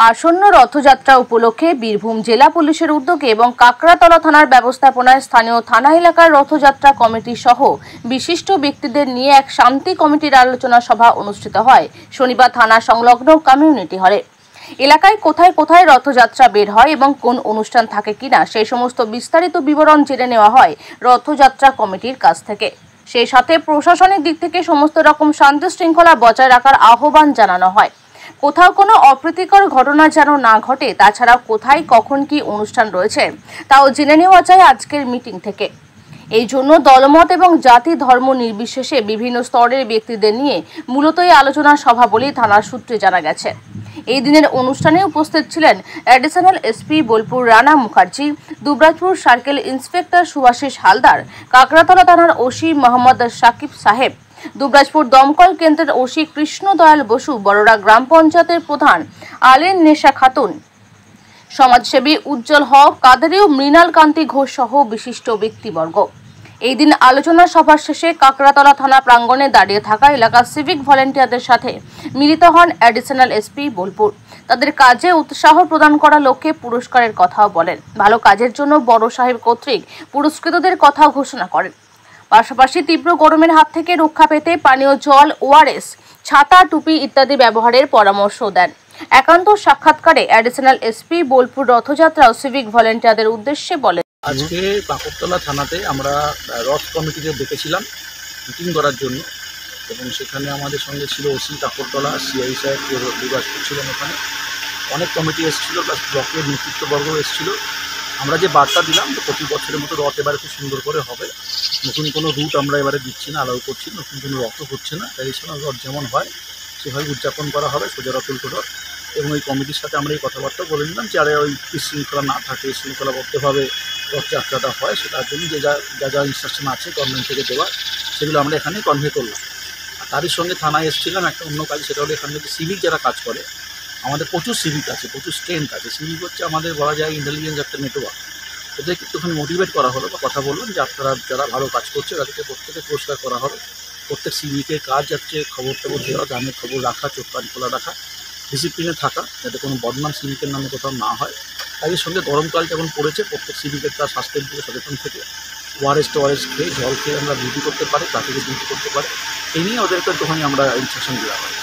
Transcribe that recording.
আসন্ন রথযাত্রা উপলক্ষে বীরভূম জেলা পুলিশের উদ্যোগে এবং কাকড়াতলা থানার ব্যবস্থাপনায় স্থানীয় থানা এলাকার রথযাত্রা কমিটি সহ বিশিষ্ট ব্যক্তিদের নিয়ে এক শান্তি কমিটির আলোচনা সভা অনুষ্ঠিত হয় শনিবার থানা সংলগ্ন কমিউনিটি হলে। এলাকায় কোথায় কোথায় রথযাত্রা বের হয় এবং কোন অনুষ্ঠান থাকে কিনা সেই সমস্ত বিস্তারিত বিবরণ জেনে নেওয়া হয় রথযাত্রা কমিটির কাছ থেকে। সেই সাথে প্রশাসনিক দিক থেকে সমস্ত রকম শান্তি শৃঙ্খলা বজায় রাখার আহ্বান জানানো হয়। কোথাও কোনো অপ্রীতিকর ঘটনা যেন না ঘটে, তাছাড়া কোথায় কখন কি অনুষ্ঠান রয়েছে তাও জেনে নেওয়া যায় আজকের মিটিং থেকে। এই জন্য দলমত এবং জাতি ধর্ম নির্বিশেষে বিভিন্ন স্তরের ব্যক্তিদের নিয়ে মূলত এই আলোচনা সভা বলেই থানার সূত্রে জানা গেছে। এই দিনের অনুষ্ঠানে উপস্থিত ছিলেন additional SP Bolpur Rana Mukherjee, Dubrajpur circle inspector Subhashis Haldar, Kakratala থানার ওসি মোহাম্মদ সাকিব সাহেব, দুবরাজপুর দমকল কেন্দ্রের ওসি কৃষ্ণ দয়াল বসু, বড়রা গ্রাম পঞ্চায়েতের প্রধান আলিন নেশা খাতুন, সমাজসেবী উজ্জ্বল হক, কাদেরীয় মৃণাল কান্তি ঘোষ সহ বিশিষ্ট ব্যক্তিবর্গ। এই দিন আলোচনা সভার শেষে কাকড়াতলা থানা প্রাঙ্গণে দাঁড়িয়ে থাকা এলাকার সিভিক ভলেন্টিয়ারদের সাথে মিলিত হন অ্যাডিশনাল এসপি বোলপুর। তাদের কাজে উৎসাহ প্রদান করার লক্ষ্যে পুরস্কারের কথাও বলেন। ভালো কাজের জন্য বড় সাহেব কর্তৃক পুরস্কৃতদের কথা ঘোষণা করেন। পাশাপাশি তীব্র গরমের হাত থেকে রক্ষা পেতে পানীয় জল, ওআরএস, ছাতা, টুপি ইত্যাদি ব্যবহারের পরামর্শ দেন। একান্ত সাক্ষাৎকারে অ্যাডিশনাল এসপি বোলপুর রথযাত্রা ও সিভিক ভলেন্টিয়ারদের উদ্দেশ্যে বলেন, আজকে কাকড়তলা থানাতে আমরা রথ কমিটিকে ডেকেছিলাম মিটিং করার জন্য, এবং সেখানে আমাদের সঙ্গে ছিল ওসি কাকড়তলা, সিআই সাহেব দুবরাজপুর ছিলেন। ওখানে অনেক কমিটি এসেছিল, প্লাস ব্লকের নেতৃত্ববর্গ এসেছিল। আমরা যে বার্তা দিলাম যে প্রতি বছরের মতো রথ এবারে খুব সুন্দর করে হবে, নতুন কোনো রুট আমরা এবারে দিচ্ছি না, অ্যালাউ করছি, নতুন কোনো রথও হচ্ছে না, ট্র্যাডিশনাল রথ যেমন হয় সেভাবে উদযাপন করা হবে, সোজা রথ উল্টো রথ। এবং এই কমিটির সাথে আমরা এই কথাবার্তা বলে নিলাম যে আরে ওই শৃঙ্খলা না থাকে, শৃঙ্খলাবদ্ধভাবে রথযাত্রাটা হয়, সেটার জন্য যে যা ইনস্ট্রাকশন আছে গভর্নমেন্ট থেকে দেওয়া সেগুলো আমরা এখানে কনভে করলাম। আর তারই সঙ্গে থানায় এসেছিলাম একটা অন্য কাজ, সেটা হলো এখানে সিভিক যারা কাজ করে, আমাদের প্রচুর সিভিক আছে, প্রচুর স্ট্রেংথ আছে। সিভিক হচ্ছে আমাদের বলা যায় ইন্টেলিজেন্স একটা নেটওয়ার্ক। ওদেরকে একটুখানি মোটিভেট করা হলো বা কথা বললাম যে আপনারা যারা ভালো কাজ করছে তাদেরকে প্রত্যেকে পুরস্কার করা হবে। প্রত্যেক সিভিকের কাজ হচ্ছে খবর দেওয়া, গ্রামের খবর রাখা, চোখ কান খোলা রাখা, ডিসিপ্লিনে থাকা, যাতে কোনো বদনাম সিভিকের নামে কোথাও না হয়। তাই সঙ্গে গরমকাল যেমন পড়েছে, প্রত্যেক সিভিকের তার স্বাস্থ্যের দিকে সচেতন থেকে ওআরএস খেয়ে, জল খেয়ে আমরা ডিউটি করতে পারি, ট্রাফিকে ডিউটি করতে পারি, এই নিয়ে ওদেরকে একটুখানি আমরা ইনস্ট্রাকশন দেওয়া হয়।